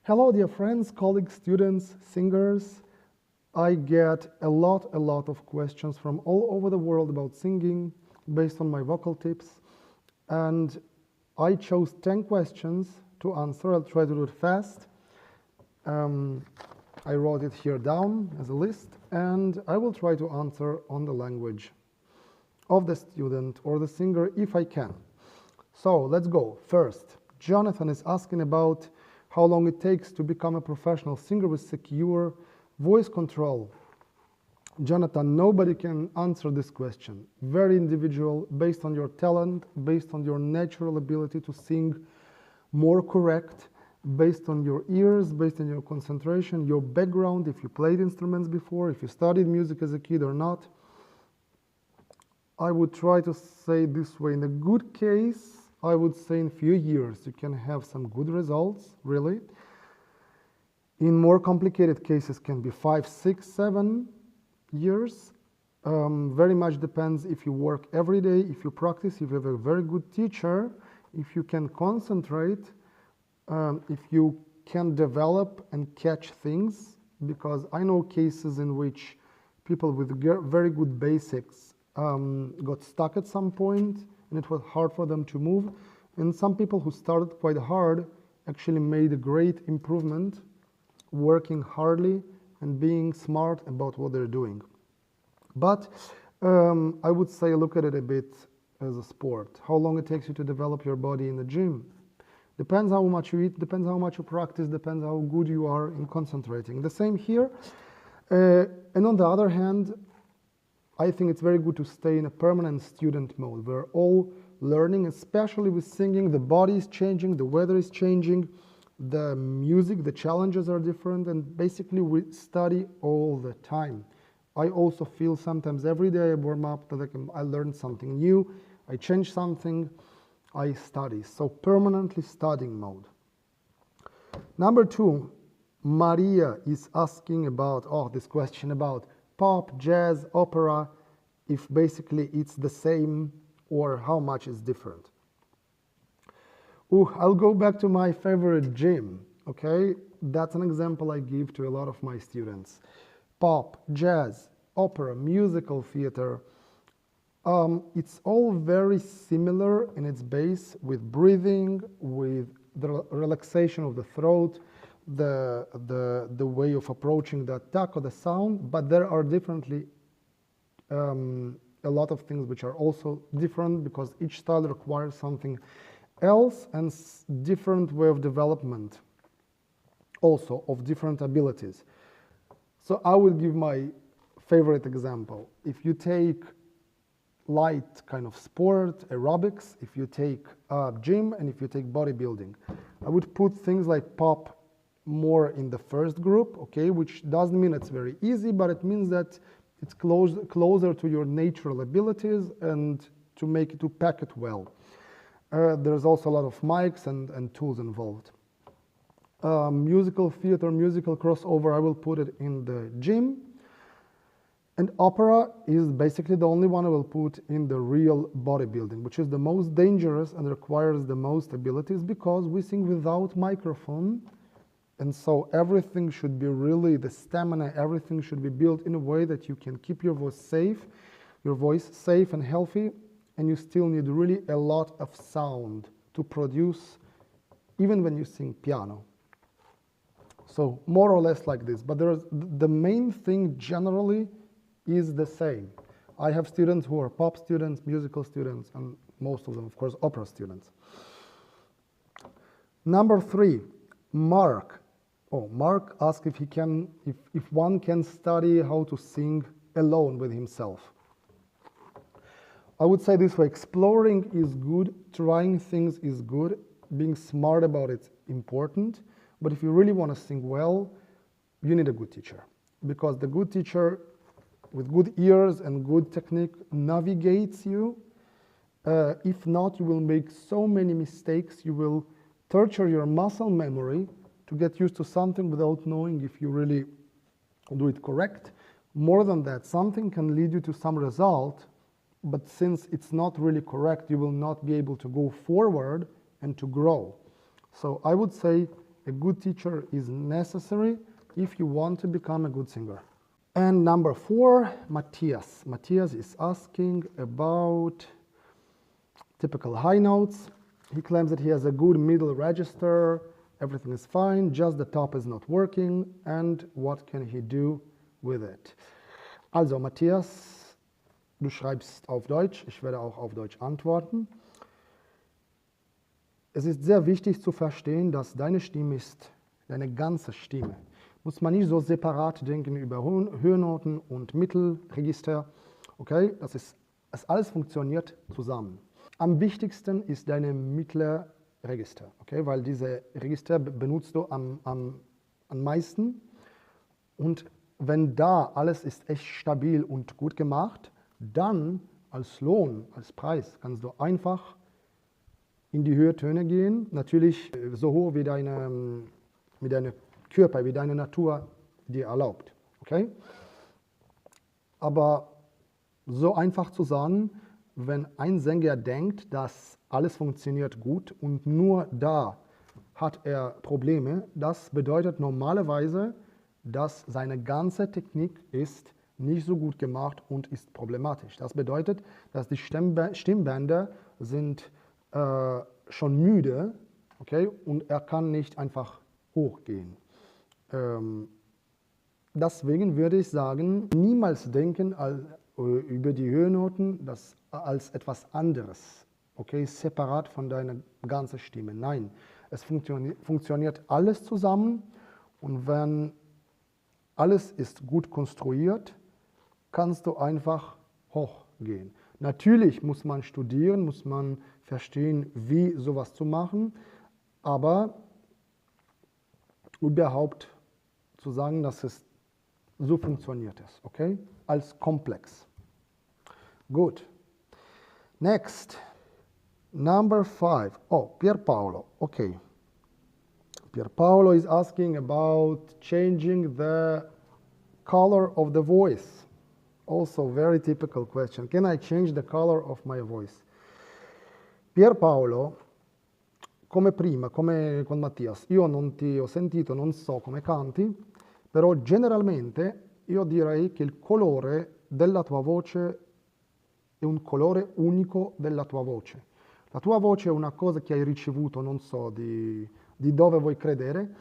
Hello, dear friends, colleagues, students, singers. I get a lot of questions from all over the world about singing based on my vocal tips. And I chose 10 questions to answer. I'll try to do it fast. I wrote it here down as a list, and I will try to answer on the language of the student or the singer if I can. So let's go. First, Jonathan is asking about how long it takes to become a professional singer with secure voice control. Jonathan, nobody can answer this question. Very individual, based on your talent, based on your natural ability to sing more correct, based on your ears, based on your concentration, your background, if you played instruments before, if you studied music as a kid or not. I would try to say this way, in a good case, I would say in a few years you can have some good results, really. In more complicated cases can be 5, 6, 7 years. Very much depends if you work every day, if you practice, if you have a very good teacher, if you can concentrate, if you can develop and catch things, because I know cases in which people with very good basics got stuck at some point and it was hard for them to move. And some people who started quite hard actually made a great improvement, working hardly and being smart about what they're doing. But I would say look at it a bit as a sport. How long it takes you to develop your body in the gym. Depends how much you eat, depends how much you practice, depends how good you are in concentrating. The same here. And on the other hand, I think it's very good to stay in a permanent student mode. We're all learning, especially with singing. The body is changing, the weather is changing, the music, the challenges are different, and basically we study all the time. I also feel sometimes every day I warm up that I learn something new, I change something, I study. So permanently studying mode. Number 2, Maria is asking about, this question about pop, jazz, opera, if basically it's the same or how much is different. I'll go back to my favorite gym, okay? That's an example I give to a lot of my students. Pop, jazz, opera, musical theater, it's all very similar in its base with breathing, with the relaxation of the throat, the way of approaching the attack or the sound, but there are a lot of things which are also different because each style requires something else and different way of development, also of different abilities. So I will give my favorite example. If you take light kind of sport, aerobics, if you take gym, and if you take bodybuilding, I would put things like pop more in the first group, okay, which doesn't mean it's very easy, but it means that it's closer to your natural abilities and to pack it well. There's also a lot of mics and tools involved. Musical theater, musical crossover, I will put it in the gym. And opera is basically the only one I will put in the real bodybuilding, which is the most dangerous and requires the most abilities because we sing without microphone. And so everything should be really, the stamina, everything should be built in a way that you can keep your voice safe and healthy, and you still need really a lot of sound to produce, even when you sing piano. So more or less like this, but the main thing generally is the same. I have students who are pop students, musical students, and most of them, of course, opera students. Number 3, Marc. Marc asked if one can study how to sing alone with himself. I would say this way, exploring is good, trying things is good, being smart about it is important, but if you really want to sing well, you need a good teacher. Because the good teacher with good ears and good technique navigates you. If not, you will make so many mistakes, you will torture your muscle memory to get used to something without knowing if you really do it correct. More than that, something can lead you to some result, but since it's not really correct, you will not be able to go forward and to grow. So I would say A good teacher is necessary if you want to become a good singer. And number 4, Matthias. Matthias is asking about typical high notes. He claims that he has a good middle register, everything is fine, just the top is not working, and what can he do with it? Also, Matthias, du schreibst auf Deutsch, ich werde auch auf Deutsch antworten. Es ist sehr wichtig zu verstehen, dass deine Stimme ist deine ganze Stimme. Muss man nicht so separat denken über Höhennoten und Mittelregister. Okay, es alles funktioniert zusammen. Am wichtigsten ist deine mittlere Register, okay, weil diese Register benutzt du am meisten. Und wenn da alles ist echt stabil und gut gemacht, dann als Lohn, als Preis kannst du einfach in die Höhetöne gehen, natürlich so hoch wie deine Körper, wie deine Natur dir erlaubt. Okay? Aber so einfach zu sagen, wenn ein Sänger denkt, dass alles funktioniert gut und nur da hat er Probleme, das bedeutet normalerweise, dass seine ganze Technik ist nicht so gut gemacht und ist problematisch. Das bedeutet, dass die Stimmbänder sind schon müde, okay, und er kann nicht einfach hochgehen. Deswegen würde ich sagen, niemals denken über die Höhennoten als etwas anderes, okay, separat von deiner ganzen Stimme. Nein, es funktioniert alles zusammen, und wenn alles ist gut konstruiert, kannst du einfach hochgehen. Natürlich muss man studieren, muss man verstehen, wie sowas zu machen, aber überhaupt zu sagen, dass es so funktioniert ist, okay? Als Komplex. Gut. Next. Number 5. Oh, Pier Paolo. Okay. Pier Paolo is asking about changing the color of the voice. Also, very typical question. Can I change the color of my voice? Pier Paolo, come prima, come con Matthias, io non ti ho sentito, non so come canti, però generalmente io direi che il colore della tua voce è un colore unico della tua voce. La tua voce è una cosa che hai ricevuto, non so di dove vuoi credere,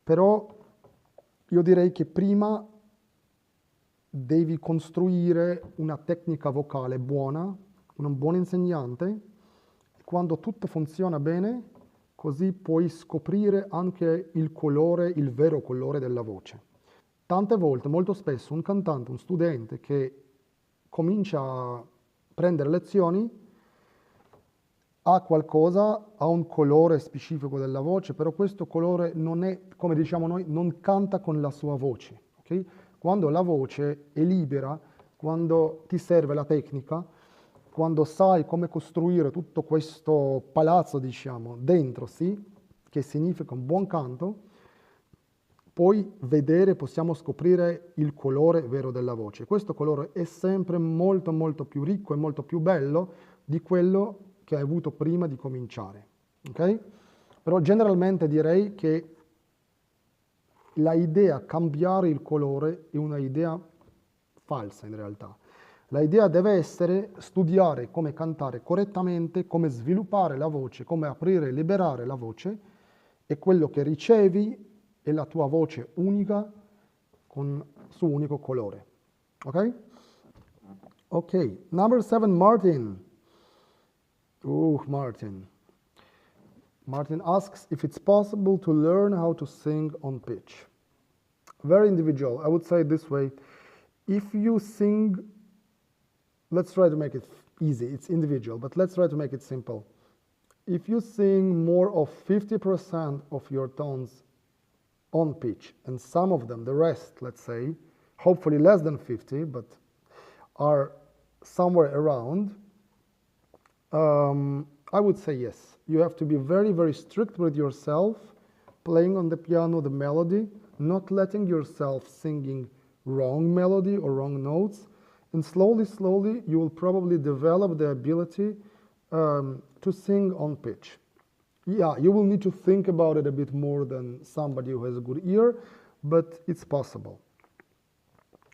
però io direi che prima devi costruire una tecnica vocale buona, un buon insegnante, e quando tutto funziona bene, così puoi scoprire anche il colore, il vero colore della voce. Tante volte, molto spesso, un cantante, un studente che comincia a prendere lezioni ha qualcosa, ha un colore specifico della voce, però questo colore non è, come diciamo noi, non canta con la sua voce. Okay? Quando la voce è libera, quando ti serve la tecnica, quando sai come costruire tutto questo palazzo, diciamo, dentro, sì, che significa un buon canto, poi possiamo scoprire il colore vero della voce. Questo colore è sempre molto molto più ricco e molto più bello di quello che hai avuto prima di cominciare. Okay? Però generalmente direi che l'idea cambiare il colore è una idea falsa in realtà. L'idea deve essere studiare come cantare correttamente, come sviluppare la voce, come aprire e liberare la voce, e quello che ricevi è la tua voce unica con suo unico colore. Ok? Ok, number 7, Martin. Martin. Martin asks if it's possible to learn how to sing on pitch. Very individual. I would say it this way. If you sing, let's try to make it easy. It's individual, but let's try to make it simple. If you sing more of 50% of your tones on pitch, and some of them, the rest, let's say, hopefully less than 50, but are somewhere around, I would say yes. You have to be very, very strict with yourself, playing on the piano the melody, not letting yourself singing wrong melody or wrong notes, and slowly, slowly, you will probably develop the ability to sing on pitch. Yeah, you will need to think about it a bit more than somebody who has a good ear, but it's possible.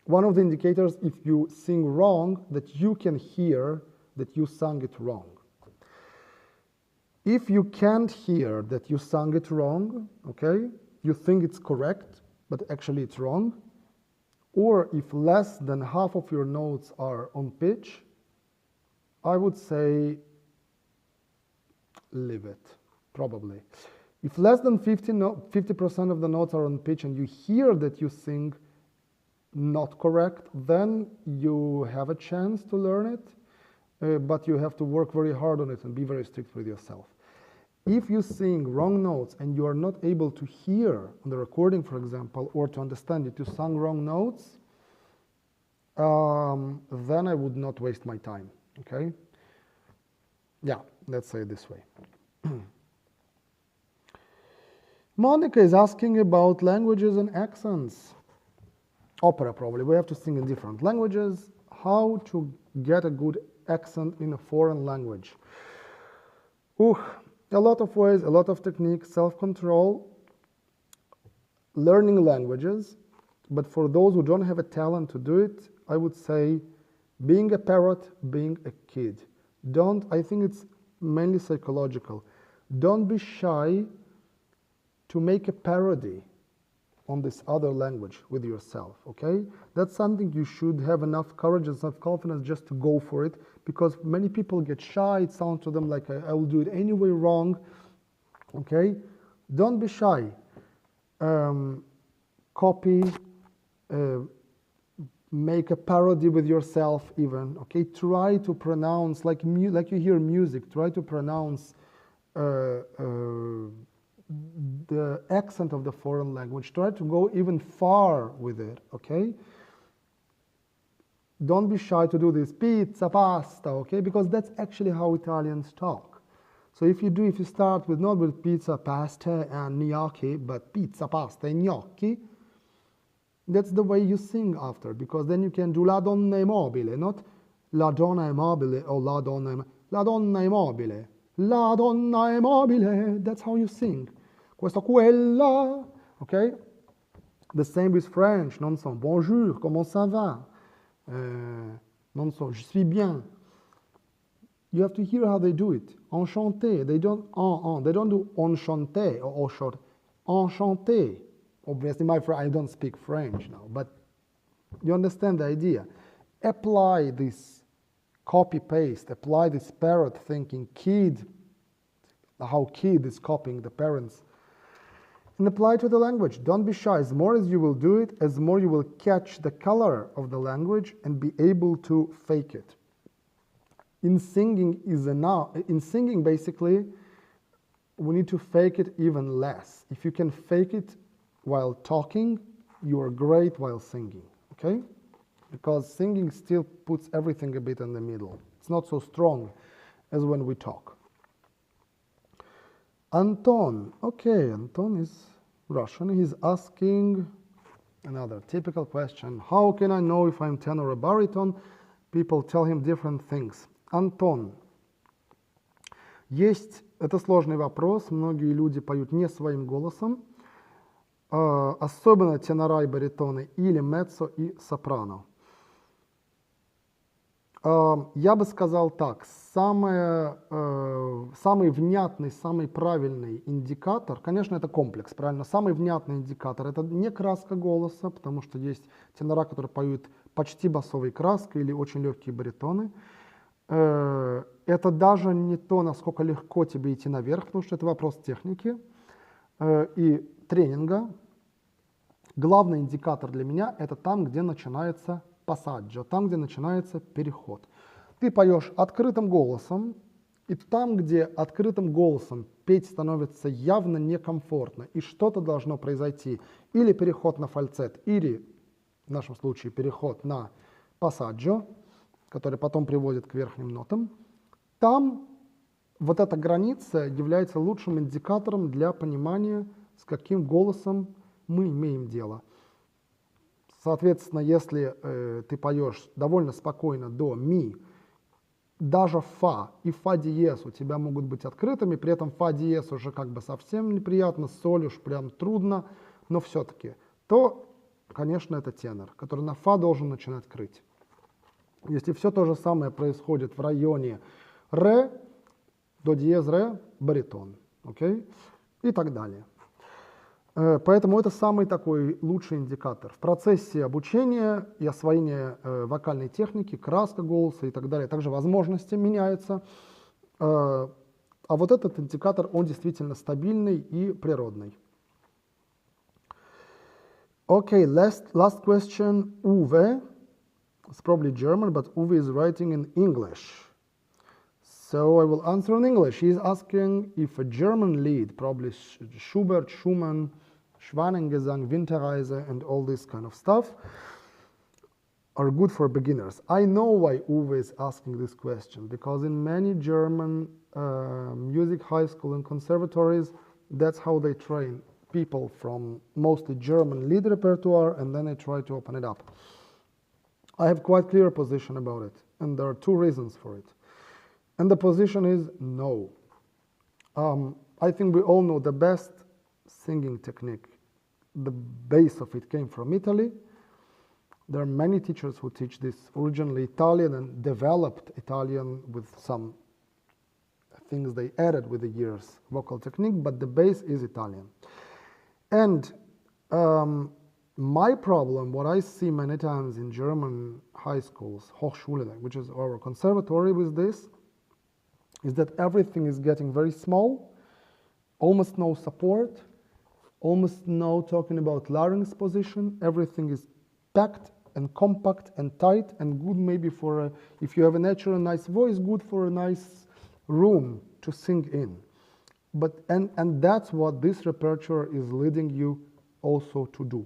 One of the indicators, if you sing wrong, that you can hear that you sang it wrong. If you can't hear that you sang it wrong, okay, you think it's correct, but actually it's wrong, or if less than half of your notes are on pitch, I would say leave it, probably. If less than 50% of the notes are on pitch and you hear that you sing not correct, then you have a chance to learn it, but you have to work very hard on it and be very strict with yourself. If you sing wrong notes and you are not able to hear on the recording, for example, or to understand that you sang wrong notes, then I would not waste my time, okay? Yeah, let's say it this way. Monica is asking about languages and accents. Opera, probably. We have to sing in different languages. How to get a good accent in a foreign language? A lot of ways, a lot of techniques, self-control, learning languages. But for those who don't have a talent to do it, I would say being a parrot, being a kid. I think it's mainly psychological. Don't be shy to make a parody on this other language with yourself, okay? That's something you should have enough courage and self-confidence just to go for it, because many people get shy. It sounds to them like I will do it anyway wrong, okay? Don't be shy. Copy, make a parody with yourself even, okay? Try to pronounce, like you hear music, try to pronounce the accent of the foreign language. Try to go even far with it, okay? Don't be shy to do this, pizza, pasta, okay? Because that's actually how Italians talk. So if you start with not with pizza, pasta, and gnocchi, but pizza, pasta, and gnocchi, that's the way you sing after, because then you can do la donna è mobile, not la donna è mobile or la donna è mobile. La donna è mobile, that's how you sing. Questa, quella, okay? The same with French, non so, bonjour, comment ça va? Non so, je suis bien. You have to hear how they do it. Enchanté, they don't do enchanté or enchanté. Enchanté. Obviously, I don't speak French now, but you understand the idea. Apply this copy-paste, apply this parrot thinking, how kid is copying the parents, and apply to the language. Don't be shy. As more as you will do it, as more you will catch the color of the language and be able to fake it. In singing, basically, we need to fake it even less. If you can fake it while talking, you are great while singing, okay? Because singing still puts everything a bit in the middle. It's not so strong as when we talk. Anton, okay, Anton is Russian. He's asking another typical question. How can I know if I'm tenor or baritone? People tell him different things. Антон, это сложный вопрос, многие люди поют не своим голосом, особенно тенора и баритоны, или меццо и сопрано. Я бы сказал так, самый внятный, самый правильный индикатор, конечно, это комплекс, правильно, самый внятный индикатор, это не краска голоса, потому что есть тенора, которые поют почти басовой краской или очень легкие баритоны. Это даже не то, насколько легко тебе идти наверх, потому что это вопрос техники и тренинга. Главный индикатор для меня это там, где начинается пассаджо, там, где начинается переход. Ты поешь открытым голосом, и там, где открытым голосом петь становится явно некомфортно, и что-то должно произойти, или переход на фальцет, или, в нашем случае, переход на пассаджо, который потом приводит к верхним нотам, там вот эта граница является лучшим индикатором для понимания, с каким голосом мы имеем дело. Соответственно, если ты поешь довольно спокойно до ми, даже фа и фа диез у тебя могут быть открытыми, при этом фа диез уже как бы совсем неприятно, соль уж прям трудно, но все-таки, то, конечно, это тенор, который на фа должен начинать крыть. Если все то же самое происходит в районе ре, до диез ре, баритон, окей? И так далее. Поэтому это самый такой лучший индикатор. В процессе обучения и освоения вокальной техники, краска голоса и так далее, также возможности меняются. А вот этот индикатор, он действительно стабильный и природный. Okay, last question, Uwe. It's probably German, but Uwe is writing in English. So I will answer in English. He is asking if a German lied, probably Schubert, Schumann, Schwanengesang, Winterreise, and all this kind of stuff, are good for beginners. I know why Uwe is asking this question, because in many German music high school and conservatories, that's how they train people from mostly German lied repertoire, and then they try to open it up. I have quite clear position about it, and there are two reasons for it. And the position is no. I think we all know the best singing technique. The base of it came from Italy. There are many teachers who teach this originally Italian and developed Italian with some things they added with the years, vocal technique, but the base is Italian. And my problem, what I see many times in German high schools, Hochschule, which is our conservatory with this, is that everything is getting very small, almost no support, almost no talking about larynx position. Everything is packed and compact and tight and good maybe for, if you have a natural nice voice, good for a nice room to sing in. But, and that's what this repertoire is leading you also to do.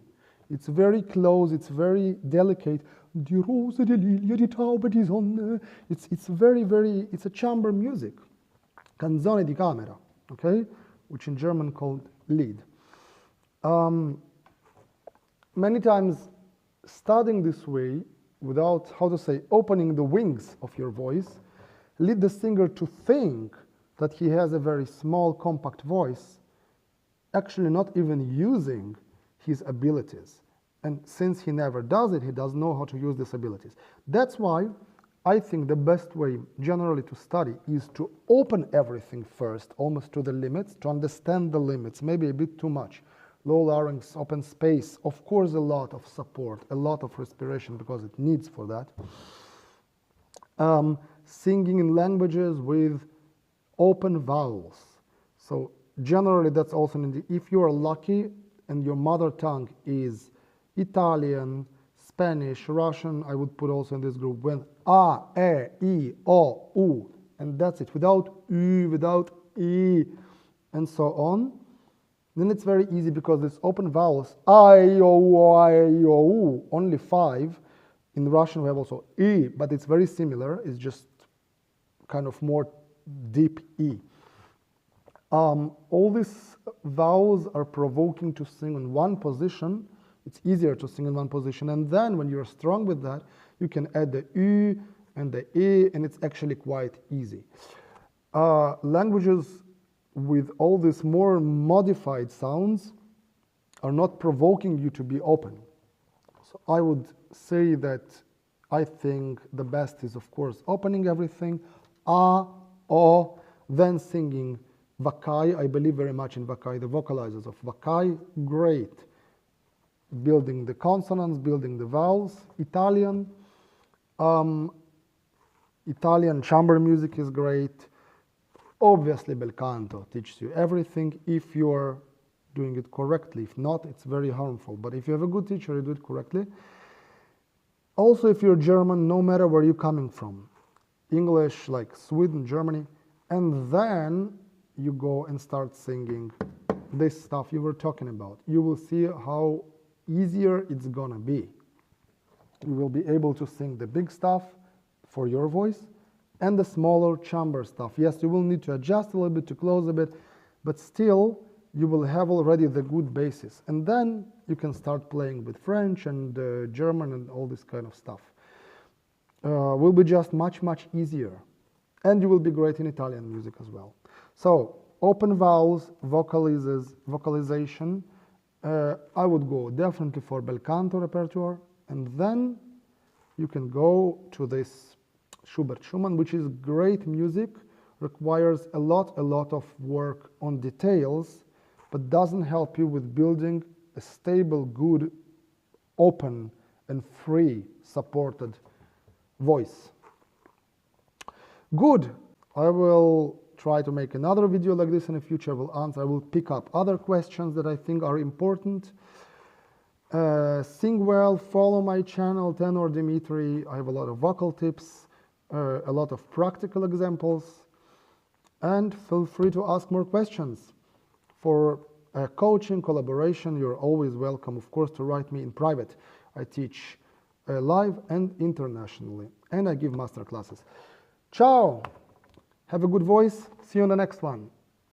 It's very close, it's very delicate. Die Rose, die Lilie, die Taube, die Sonne. It's very, very, it's a chamber music. Canzone di camera, okay? Which in German called Lied. Many times studying this way, without, how to say, opening the wings of your voice, lead the singer to think that he has a very small, compact voice, actually not even using his abilities. And since he never does it, he doesn't know how to use these abilities. That's why I think the best way generally to study is to open everything first, almost to the limits, to understand the limits, maybe a bit too much. Low larynx, open space, of course a lot of support, a lot of respiration because it needs for that. Singing in languages with open vowels. So generally that's also, if you are lucky and your mother tongue is Italian, Spanish, Russian, I would put also in this group when A, E, I, O, U, and that's it, without U, without E, and so on. Then it's very easy because these open vowels, I, O, U, only 5. In Russian we have also E, but it's very similar, it's just kind of more deep E. All these vowels are provoking to sing in one position. It's easier to sing in one position, and then when you're strong with that, you can add the U and the E, and it's actually quite easy. Languages with all these more modified sounds are not provoking you to be open. So I would say that I think the best is, of course, opening everything, A, O, then singing Vakai. I believe very much in Vakai, the vocalizers of Vakai, great. Building the consonants, building the vowels. Italian chamber music is great. Obviously bel canto teaches you everything if you're doing it correctly. If not, it's very harmful. But if you have a good teacher, you do it correctly. Also, if you're German, no matter where you're coming from, English, like Sweden, Germany, and then you go and start singing this stuff you were talking about. You will see how easier it's gonna be. You will be able to sing the big stuff for your voice and the smaller chamber stuff. Yes, you will need to adjust a little bit, to close a bit, but still you will have already the good basis. And then you can start playing with French and German and all this kind of stuff. Will be just much, much easier. And you will be great in Italian music as well. So, open vowels, vocalization. I would go definitely for bel canto repertoire, and then you can go to this Schubert-Schumann, which is great music, requires a lot of work on details, but doesn't help you with building a stable, good, open, and free, supported voice. Good. I will try to make another video like this in the future. I will pick up other questions that I think are important. Sing well, follow my channel, TenorDmitry. I have a lot of vocal tips, a lot of practical examples, and feel free to ask more questions. For coaching, collaboration, you're always welcome, of course, to write me in private. I teach live and internationally, and I give master classes. Ciao! Have a good voice. See you on the next one.